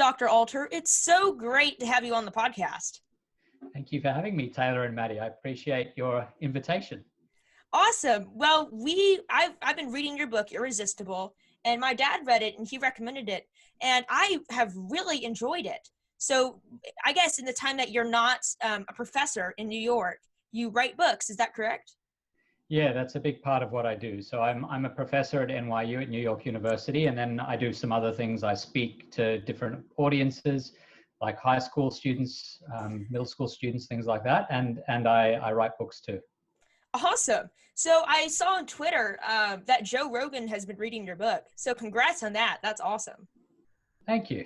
Dr. Alter. It's so great to have you on the podcast. Thank you for having me, Taylor and Maddie. I appreciate your invitation. Awesome. Well, I've been reading your book, Irresistible, and my dad read it and he recommended it, and I have really enjoyed it. So I guess in the time that you're not a professor in New York, you write books. Is that correct? Yeah, that's a big part of what I do. So I'm a professor at NYU at New York University, and then I do some other things. I speak to different audiences, like high school students, middle school students, things like that, and I write books too. Awesome. So I saw on Twitter that Joe Rogan has been reading your book. So congrats on that. That's awesome. Thank you.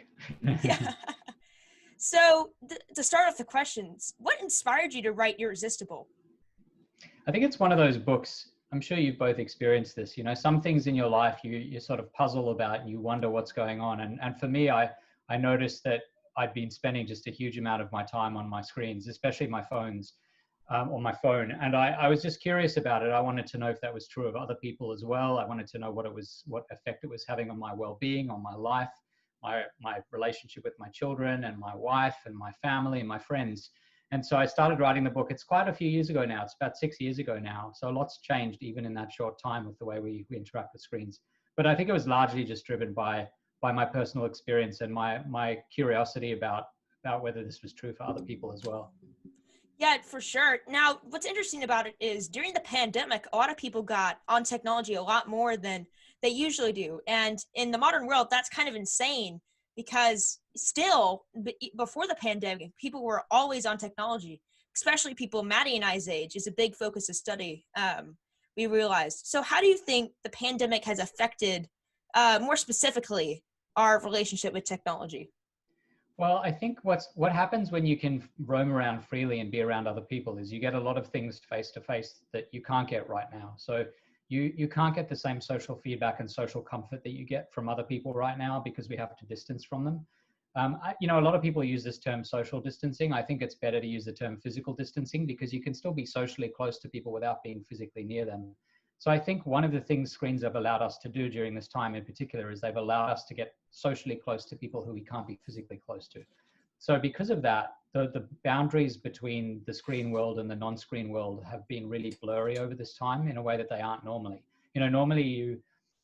Yeah. So to start off the questions, what inspired you to write Irresistible? I think it's one of those books, I'm sure you've both experienced this, you know, some things in your life you sort of puzzle about and you wonder what's going on. And for me, I noticed that I'd been spending just a huge amount of my time on my screens, especially my phones, on my phone. And I was just curious about it. I wanted to know if that was true of other people as well. I wanted to know what effect it was having on my well-being, on my life, my relationship with my children and my wife and my family and my friends. And so I started writing the book. It's quite a few years ago now. It's about 6 years ago now. So lots changed even in that short time with the way we interact with screens. But I think it was largely just driven by my personal experience and my curiosity about whether this was true for other people as well. Yeah, for sure. Now, what's interesting about it is during the pandemic, a lot of people got on technology a lot more than they usually do. And in the modern world, that's kind of insane because still, before the pandemic, people were always on technology, especially people Maddie and I's age is a big focus of study, we realized. So how do you think the pandemic has affected, more specifically, our relationship with technology? Well, I think what happens when you can roam around freely and be around other people is you get a lot of things face to face that you can't get right now. So you can't get the same social feedback and social comfort that you get from other people right now because we have to distance from them. You know, a lot of people use this term social distancing. I think it's better to use the term physical distancing because you can still be socially close to people without being physically near them. So I think one of the things screens have allowed us to do during this time in particular is they've allowed us to get socially close to people who we can't be physically close to. So because of that, the boundaries between the screen world and the non-screen world have been really blurry over this time in a way that they aren't normally. You know, normally you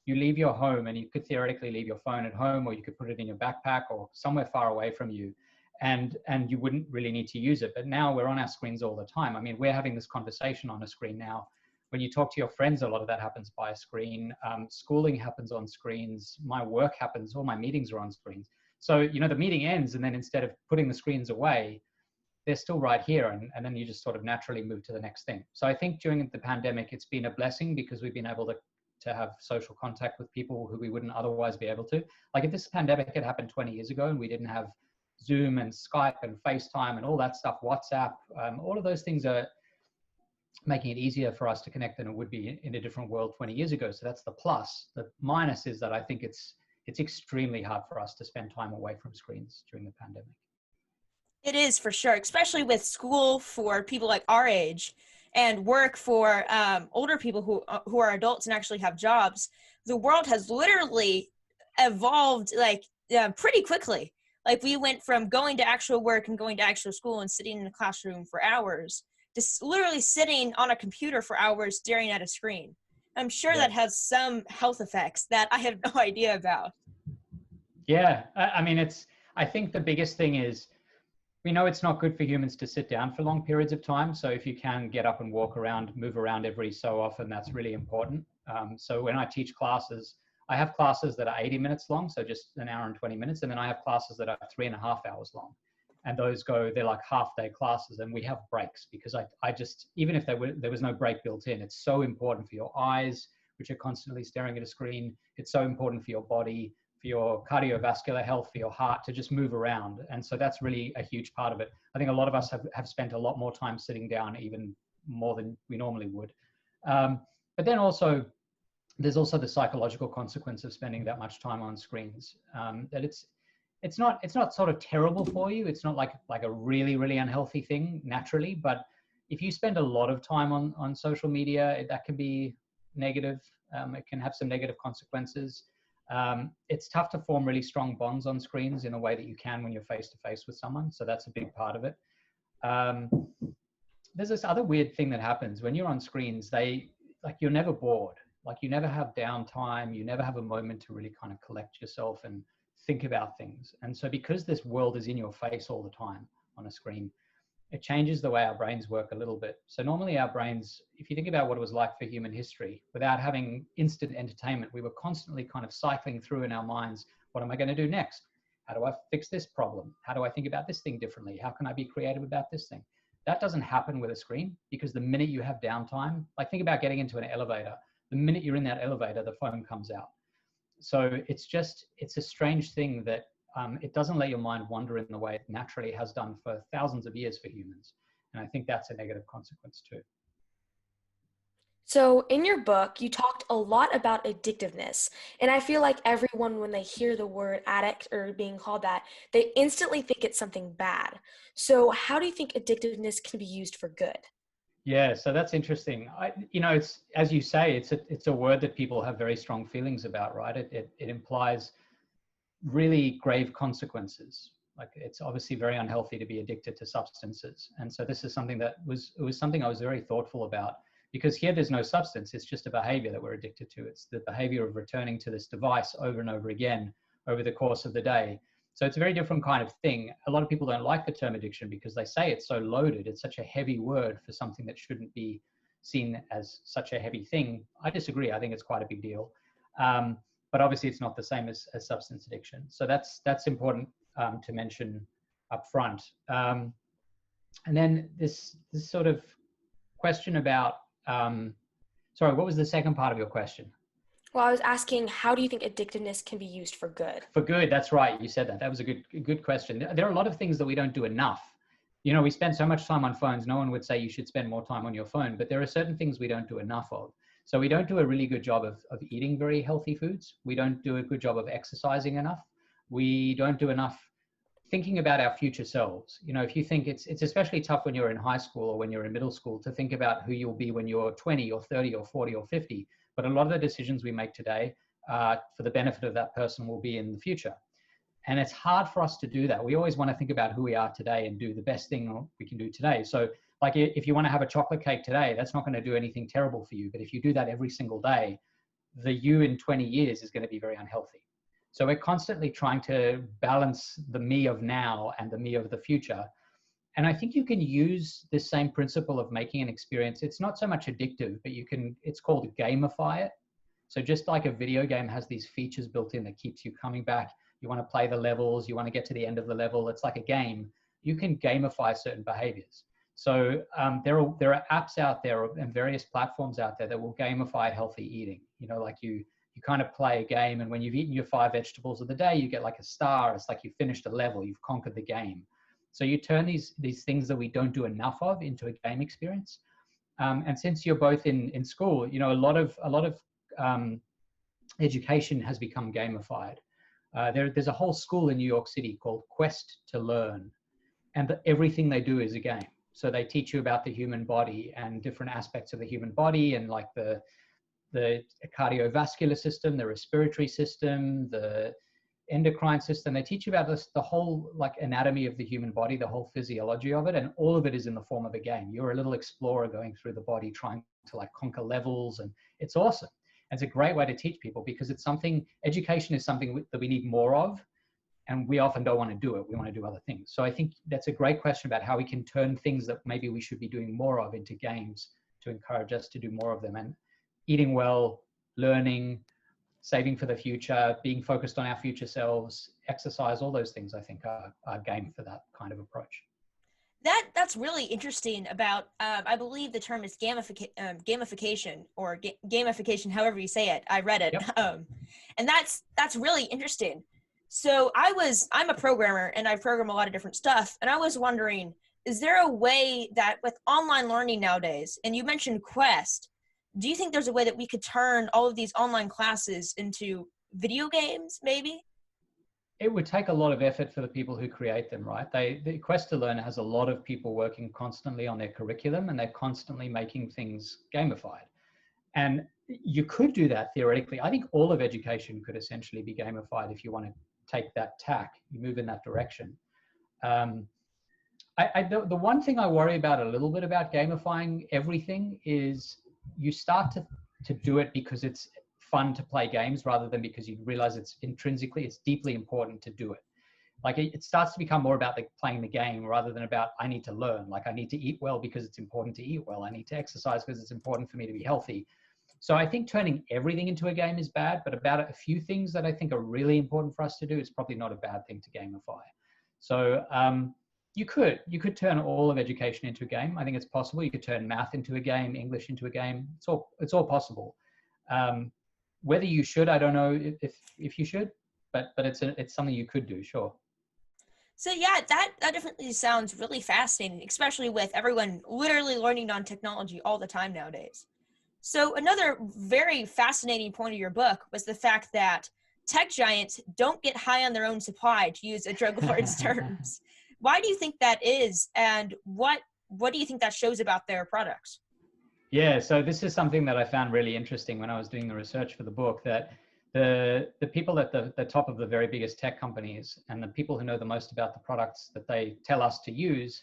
leave your home and you could theoretically leave your phone at home, or you could put it in your backpack or somewhere far away from you, and you wouldn't really need to use it. But now we're on our screens all the time. I mean, we're having this conversation on a screen now. When you talk to your friends, a lot of that happens by a screen. Schooling happens on screens. My work happens, all my meetings are on screens. So, you know, the meeting ends and then instead of putting the screens away, they're still right here. And then you just sort of naturally move to the next thing. So I think during the pandemic, it's been a blessing because we've been able to have social contact with people who we wouldn't otherwise be able to. Like if this pandemic had happened 20 years ago and we didn't have Zoom and Skype and FaceTime and all that stuff, WhatsApp, all of those things are making it easier for us to connect than it would be in a different world 20 years ago. So that's the plus. The minus is that I think it's extremely hard for us to spend time away from screens during the pandemic. It is for sure, especially with school for people like our age and work for older people who are adults and actually have jobs. The world has literally evolved like pretty quickly. Like we went from going to actual work and going to actual school and sitting in a classroom for hours to literally sitting on a computer for hours staring at a screen. I'm sure that has some health effects that I have no idea about. Yeah, I mean, I think the biggest thing is we know it's not good for humans to sit down for long periods of time. So if you can get up and walk around, move around every so often, that's really important. So when I teach classes, I have classes that are 80 minutes long, so just an hour and 20 minutes. And then I have classes that are 3.5 hours long. And those they're like half-day classes, and we have breaks because I just, even if there was no break built in, it's so important for your eyes, which are constantly staring at a screen. It's so important for your body, for your cardiovascular health, for your heart to just move around. And so that's really a huge part of it. I think a lot of us have spent a lot more time sitting down, even more than we normally would. But then also, there's also the psychological consequence of spending that much time on screens, that it's not sort of terrible for you. It's not like a really, really unhealthy thing naturally, but if you spend a lot of time on social media, that can be negative. It can have some negative consequences. It's tough to form really strong bonds on screens in a way that you can when you're face to face with someone. So that's a big part of it. There's this other weird thing that happens when you're on screens. You're never bored. Like you never have downtime. You never have a moment to really kind of collect yourself and think about things. And so because this world is in your face all the time on a screen, it changes the way our brains work a little bit. So normally our brains, if you think about what it was like for human history, without having instant entertainment, we were constantly kind of cycling through in our minds, what am I going to do next? How do I fix this problem? How do I think about this thing differently? How can I be creative about this thing? That doesn't happen with a screen, because the minute you have downtime, like think about getting into an elevator, the minute you're in that elevator, the phone comes out. So it's a strange thing that it doesn't let your mind wander in the way it naturally has done for thousands of years for humans. And I think that's a negative consequence too. So in your book, you talked a lot about addictiveness. And I feel like everyone, when they hear the word addict or being called that, they instantly think it's something bad. So how do you think addictiveness can be used for good? Yeah, so that's interesting. It's, as you say, it's a word that people have very strong feelings about, right? It implies really grave consequences. Like it's obviously very unhealthy to be addicted to substances. And so this is something that was something I was very thoughtful about, because here there's no substance. It's just a behavior that we're addicted to. It's the behavior of returning to this device over and over again over the course of the day. So it's a very different kind of thing. A lot of people don't like the term addiction because they say it's so loaded. It's such a heavy word for something that shouldn't be seen as such a heavy thing. I disagree. I think it's quite a big deal. But obviously it's not the same as substance addiction. So that's important to mention up front. And then this sort of question about, sorry, what was the second part of your question? Well, I was asking, how do you think addictiveness can be used for good? For good, that's right. You said that. That was a good question. There are a lot of things that we don't do enough. You know, we spend so much time on phones. No one would say you should spend more time on your phone, but there are certain things we don't do enough of. So we don't do a really good job of eating very healthy foods. We don't do a good job of exercising enough. We don't do enough thinking about our future selves. You know, if you think it's especially tough when you're in high school or when you're in middle school to think about who you'll be when you're 20 or 30 or 40 or 50. But a lot of the decisions we make today for the benefit of that person will be in the future. And it's hard for us to do that. We always want to think about who we are today and do the best thing we can do today. So like if you want to have a chocolate cake today, that's not going to do anything terrible for you. But if you do that every single day, the you in 20 years is going to be very unhealthy. So we're constantly trying to balance the me of now and the me of the future. And I think you can use this same principle of making an experience. It's not so much addictive, but it's called gamify it. So just like a video game has these features built in that keeps you coming back, you want to play the levels, you want to get to the end of the level, it's like a game. You can gamify certain behaviors. So there are apps out there and various platforms out there that will gamify healthy eating. You know, like you kind of play a game, and when you've eaten your 5 vegetables of the day, you get like a star. It's like you finished a level, you've conquered the game. So you turn these things that we don't do enough of into a game experience. And since you're both in school, you know, a lot of education has become gamified. There's a whole school in New York City called Quest to Learn, and everything they do is a game. So they teach you about the human body and different aspects of the human body, and like the cardiovascular system, the respiratory system, the endocrine system. They teach you about the whole like anatomy of the human body, the whole physiology of it, and all of it is in the form of a game. You're a little explorer going through the body, trying to like conquer levels, and it's awesome. It's a great way to teach people, because education is something that we need more of, and we often don't want to do it. We want to do other things. So I think that's a great question about how we can turn things that maybe we should be doing more of into games to encourage us to do more of them. And eating well, learning, saving for the future, being focused on our future selves, exercise, all those things I think are game for that kind of approach. That's really interesting about, I believe the term is gamification or gamification, however you say it. I read it. Yep. And that's really interesting. So I'm a programmer and I program a lot of different stuff. And I was wondering, is there a way that with online learning nowadays, and you mentioned Quest, do you think there's a way that we could turn all of these online classes into video games, maybe? It would take a lot of effort for the people who create them, right? The Quest to Learn has a lot of people working constantly on their curriculum, and they're constantly making things gamified. And you could do that theoretically. I think all of education could essentially be gamified if you want to take that tack, you move in that direction. The one thing I worry about a little bit about gamifying everything is you start to do it because it's fun to play games rather than because you realize it's deeply important to do it. Like it starts to become more about playing the game rather than about, I need to learn. Like I need to eat well because it's important to eat well. I need to exercise because it's important for me to be healthy. So I think turning everything into a game is bad, but about a few things that I think are really important for us to do is probably not a bad thing to gamify. So you could turn all of education into a game. I think it's possible. You could turn math into a game, English into a game. It's all possible. Whether you should, I don't know if you should, but it's something you could do, sure. So yeah, that definitely sounds really fascinating, especially with everyone literally learning on technology all the time nowadays. So another very fascinating point of your book was the fact that tech giants don't get high on their own supply, to use a drug lord's terms. Why do you think that is, and what do you think that shows about their products? Yeah, so this is something that I found really interesting when I was doing the research for the book, that the people at the top of the very biggest tech companies and the people who know the most about the products that they tell us to use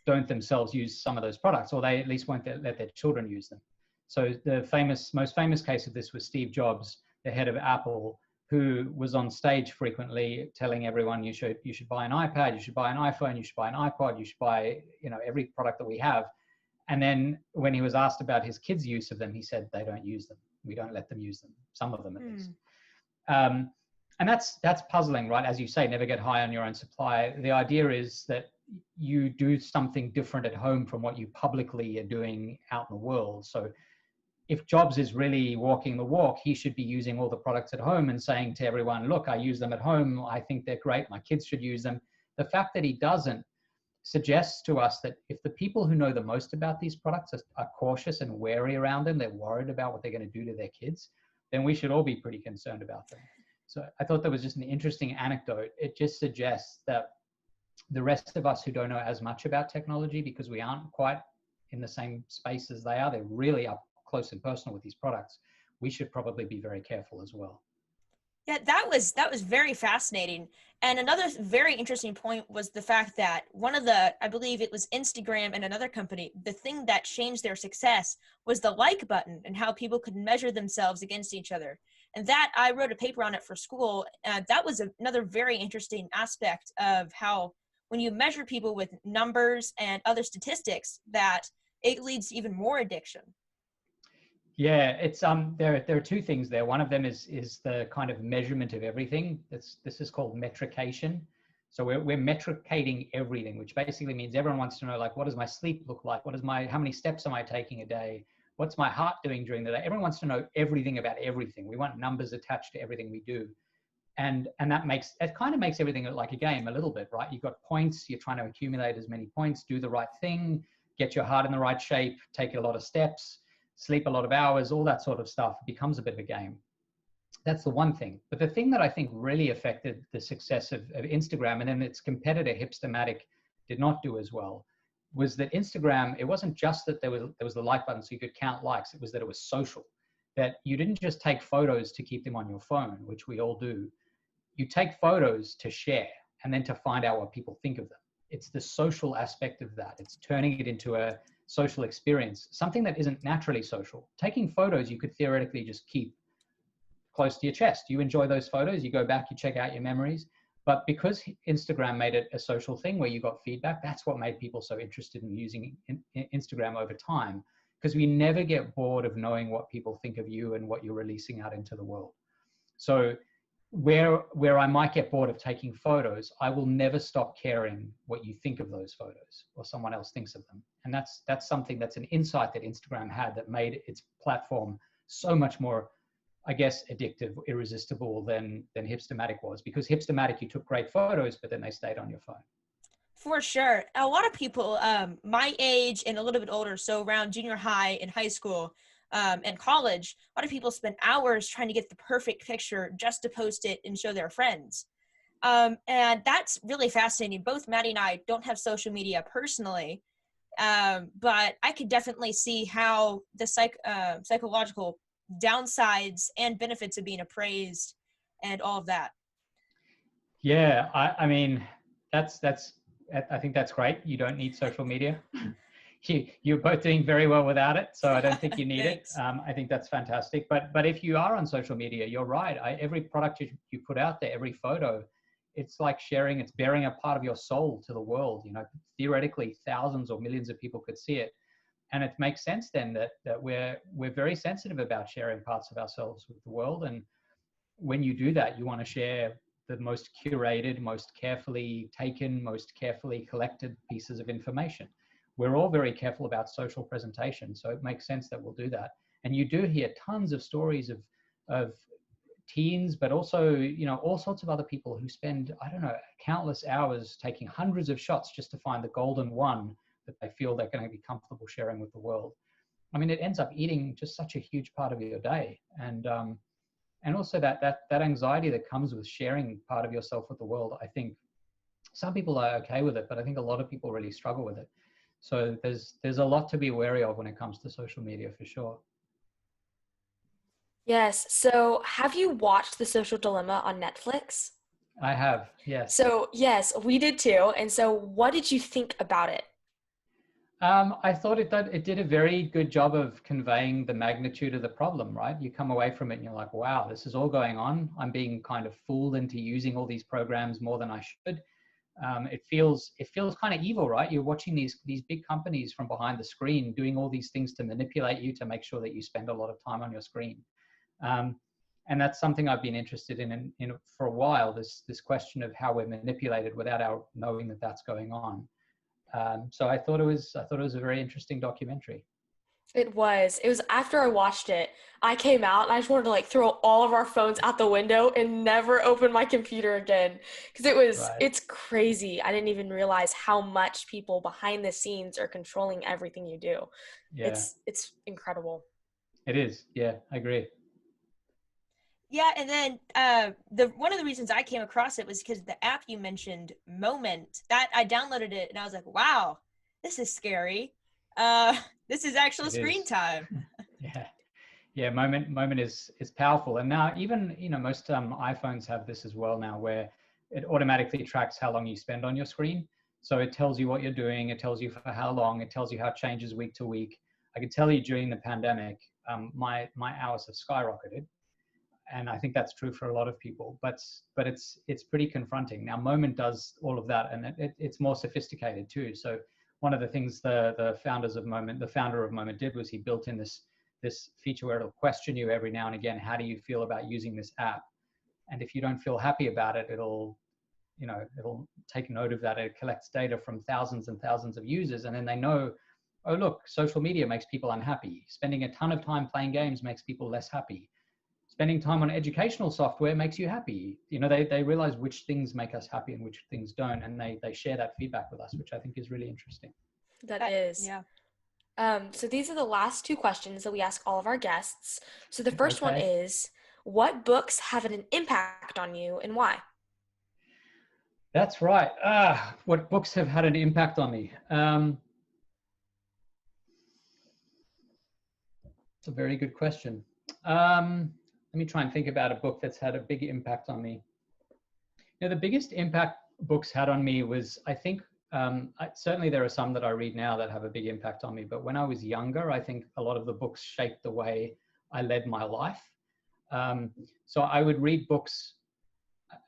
don't themselves use some of those products, or they at least won't let their children use them. So the most famous case of this was Steve Jobs, the head of Apple, who was on stage frequently telling everyone, you should buy an iPad, you should buy an iPhone, you should buy an iPod, you should buy, every product that we have. And then when he was asked about his kids' use of them, he said, they don't use them. We don't let them use them. Some of them at least. And that's puzzling, right? As you say, never get high on your own supply. The idea is that you do something different at home from what you publicly are doing out in the world. So if Jobs is really walking the walk, he should be using all the products at home and saying to everyone, look, I use them at home. I think they're great. My kids should use them. The fact that he doesn't suggests to us that if the people who know the most about these products are cautious and wary around them, they're worried about what they're going to do to their kids, then we should all be pretty concerned about them. So I thought that was just an interesting anecdote. It just suggests that the rest of us who don't know as much about technology, because we aren't quite in the same space as they are, they're really up close and personal with these products, we should probably be very careful as well. Yeah, that was very fascinating. And another very interesting point was the fact that I believe it was Instagram and another company, the thing that changed their success was the like button and how people could measure themselves against each other. And that, I wrote a paper on it for school. That was another very interesting aspect of how when you measure people with numbers and other statistics, that it leads to even more addiction. Yeah, it's there are two things there. One of them is the kind of measurement of everything. This is called metrication. So we're metricating everything, which basically means everyone wants to know, like, what does my sleep look like? How many steps am I taking a day? What's my heart doing during the day? Everyone wants to know everything about everything. We want numbers attached to everything we do. And it kind of makes everything like a game a little bit, right? You've got points, you're trying to accumulate as many points, do the right thing, get your heart in the right shape, take a lot of steps, sleep a lot of hours, all that sort of stuff. It becomes a bit of a game. That's the one thing. But the thing that I think really affected the success of Instagram, and then its competitor Hipstamatic did not do as well, was that Instagram, it wasn't just that there was the like button so you could count likes, it was that it was social. That you didn't just take photos to keep them on your phone, which we all do. You take photos to share and then to find out what people think of them. It's the social aspect of that. It's turning it into a social experience, something that isn't naturally social. Taking photos, you could theoretically just keep close to your chest. You enjoy those photos, you go back, you check out your memories. But because Instagram made it a social thing where you got feedback, that's what made people so interested in using Instagram over time, because we never get bored of knowing what people think of you and what you're releasing out into the world. So where I might get bored of taking photos, I will never stop caring what you think of those photos or someone else thinks of them. And that's something, that's an insight that Instagram had that made its platform so much more, I guess, addictive, irresistible than Hipstamatic was. Because Hipstamatic, you took great photos, but then they stayed on your phone. For sure. A lot of people my age and a little bit older, so around junior high and high school, and college, a lot of people spend hours trying to get the perfect picture just to post it and show their friends. And that's really fascinating. Both Maddie and I don't have social media personally. But I could definitely see how the psychological downsides and benefits of being appraised and all of that. Yeah, I mean, I think that's great. You don't need social media. You're both doing very well without it, so I don't think you need it. I think that's fantastic. But if you are on social media, you're right. Every product you put out there, every photo, it's like sharing. It's bearing a part of your soul to the world. You know, theoretically, thousands or millions of people could see it, and it makes sense then that we're very sensitive about sharing parts of ourselves with the world. And when you do that, you want to share the most curated, most carefully taken, most carefully collected pieces of information. We're all very careful about social presentation, so it makes sense that we'll do that. And you do hear tons of stories of teens, but also, you know, all sorts of other people who spend, I don't know, countless hours taking hundreds of shots just to find the golden one that they feel they're going to be comfortable sharing with the world. I mean, it ends up eating just such a huge part of your day. And also that anxiety that comes with sharing part of yourself with the world. I think some people are okay with it, but I think a lot of people really struggle with it. So there's a lot to be wary of when it comes to social media, for sure. Yes. So have you watched The Social Dilemma on Netflix? I have, yes. So yes, we did too. And so what did you think about it? I thought it did a very good job of conveying the magnitude of the problem, right? You come away from it and you're like, wow, this is all going on. I'm being kind of fooled into using all these programs more than I should. It feels kind of evil, right? You're watching these big companies from behind the screen doing all these things to manipulate you, to make sure that you spend a lot of time on your screen. And that's something I've been interested in for a while, this question of how we're manipulated without our knowing that that's going on. So I thought it was a very interesting documentary. It was. It was after I watched it, I came out and I just wanted to like throw all of our phones out the window and never open my computer again. Because Right. it's crazy. I didn't even realize how much people behind the scenes are controlling everything you do. Yeah, It's incredible. it is. Yeah, I agree. Yeah, and then the one of the reasons I came across it was because the app you mentioned, Moment, that I downloaded it and I was like, wow, this is scary. This is actual It screen is. time. Yeah. Yeah, Moment is powerful. And now even, you know, most iPhones have this as well now, where it automatically tracks how long you spend on your screen. So it tells you what you're doing, it tells you for how long, it tells you how it changes week to week. I can tell you during the pandemic, my hours have skyrocketed. And I think that's true for a lot of people, but it's pretty confronting. Now Moment does all of that, and it's more sophisticated too. So one of the things the founder of Moment did was he built in this feature where it'll question you every now and again, how do you feel about using this app? And if you don't feel happy about it, it'll take note of that. It collects data from thousands and thousands of users, and then they know, oh look, social media makes people unhappy. Spending a ton of time playing games makes people less happy. Spending time on educational software makes you happy. You know, they realize which things make us happy and which things don't, and they share that feedback with us, which I think is really interesting. That is. Yeah. So these are the last two questions that we ask all of our guests. So the first one Okay. is, what books have an impact on you and why? That's right. What books have had an impact on me? It's a very good question. Let me try and think about a book that's had a big impact on me. You know, the biggest impact books had on me was, I think, certainly there are some that I read now that have a big impact on me, but when I was younger, I think a lot of the books shaped the way I led my life. So I would read books.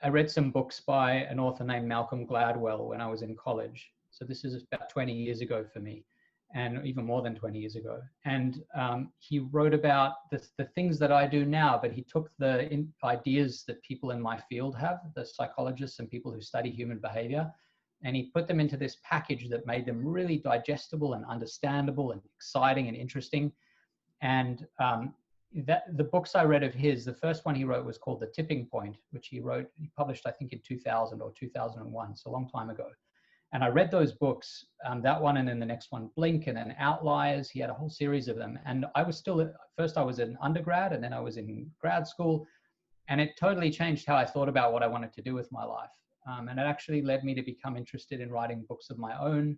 I read some books by an author named Malcolm Gladwell when I was in college. So this is about 20 years ago for me, and even more than 20 years ago. And he wrote about the things that I do now, but he took the ideas that people in my field have, the psychologists and people who study human behavior, and he put them into this package that made them really digestible and understandable and exciting and interesting. And the books I read of his, the first one he wrote was called The Tipping Point, which he published, I think, in 2000 or 2001, so a long time ago. And I read those books, that one, and then the next one, Blink, and then Outliers. He had a whole series of them. And I was first I was in undergrad, and then I was in grad school. And it totally changed how I thought about what I wanted to do with my life. And it actually led me to become interested in writing books of my own.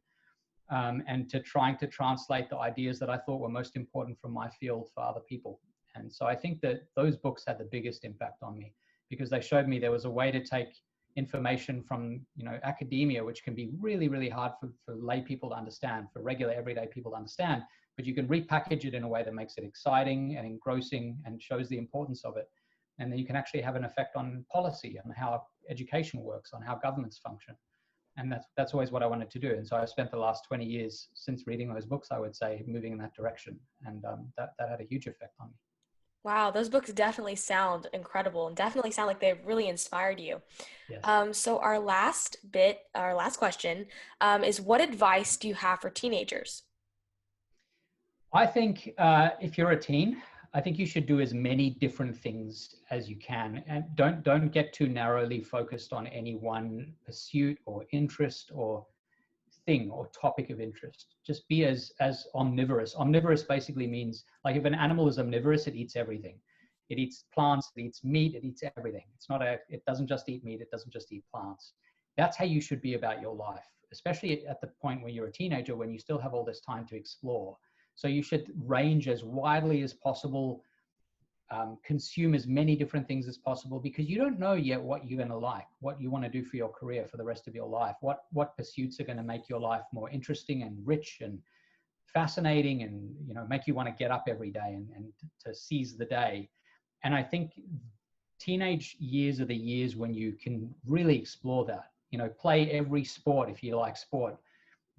and to trying to translate the ideas that I thought were most important from my field for other people. And so I think that those books had the biggest impact on me, because they showed me there was a way to take information from, you know, academia, which can be really, really hard for lay people to understand, for regular everyday people to understand, but you can repackage it in a way that makes it exciting and engrossing and shows the importance of it. And then you can actually have an effect on policy, on how education works, on how governments function. And that's always what I wanted to do. And so I spent the last 20 years since reading those books, I would say, moving in that direction. And that had a huge effect on me. Wow, those books definitely sound incredible and definitely sound like they've really inspired you. Yes. So our last question is, what advice do you have for teenagers? I think if you're a teen, I think you should do as many different things as you can, and don't get too narrowly focused on any one pursuit or interest or thing or topic of interest. Just be as omnivorous. Omnivorous basically means, like, if an animal is omnivorous, it eats everything. It eats plants, it eats meat, it eats everything. It doesn't just eat meat, it doesn't just eat plants. That's how you should be about your life, especially at the point when you're a teenager, when you still have all this time to explore. So you should range as widely as possible, consume as many different things as possible, because you don't know yet what you're going to like, what you want to do for your career for the rest of your life, what pursuits are going to make your life more interesting and rich and fascinating, and, you know, make you want to get up every day and to seize the day. And I think teenage years are the years when you can really explore that. You know, play every sport if you like sport.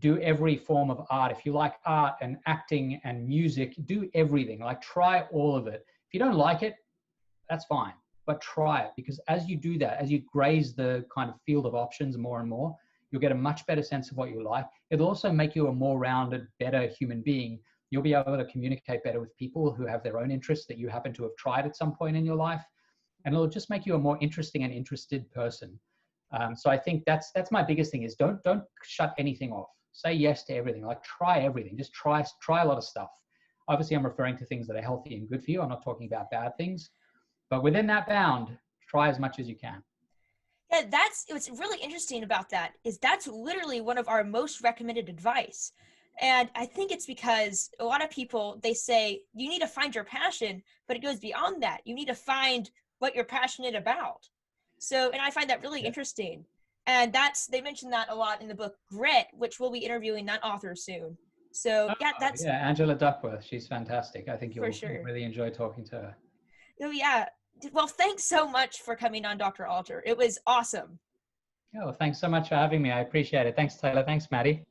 Do every form of art. If you like art and acting and music, do everything. Like, try all of it. If you don't like it, that's fine, but try it, because as you do that, as you graze the kind of field of options more and more, you'll get a much better sense of what you like. It'll also make you a more rounded, better human being. You'll be able to communicate better with people who have their own interests that you happen to have tried at some point in your life. And it'll just make you a more interesting and interested person. So I think that's my biggest thing, is don't shut anything off. Say yes to everything. Like, try everything. Just try a lot of stuff. Obviously, I'm referring to things that are healthy and good for you. I'm not talking about bad things. But within that bound, try as much as you can. Yeah, what's really interesting about that is that's literally one of our most recommended advice. And I think it's because a lot of people, they say you need to find your passion, but it goes beyond that. You need to find what you're passionate about. So, and I find that really interesting. And they mentioned that a lot in the book Grit, which we'll be interviewing that author soon. So yeah, that's Angela Duckworth. She's fantastic. I think for you'll sure. really enjoy talking to her. Oh yeah. Well, thanks so much for coming on, Dr. Alter. It was awesome. Oh, thanks so much for having me. I appreciate it. Thanks, Taylor. Thanks, Maddie.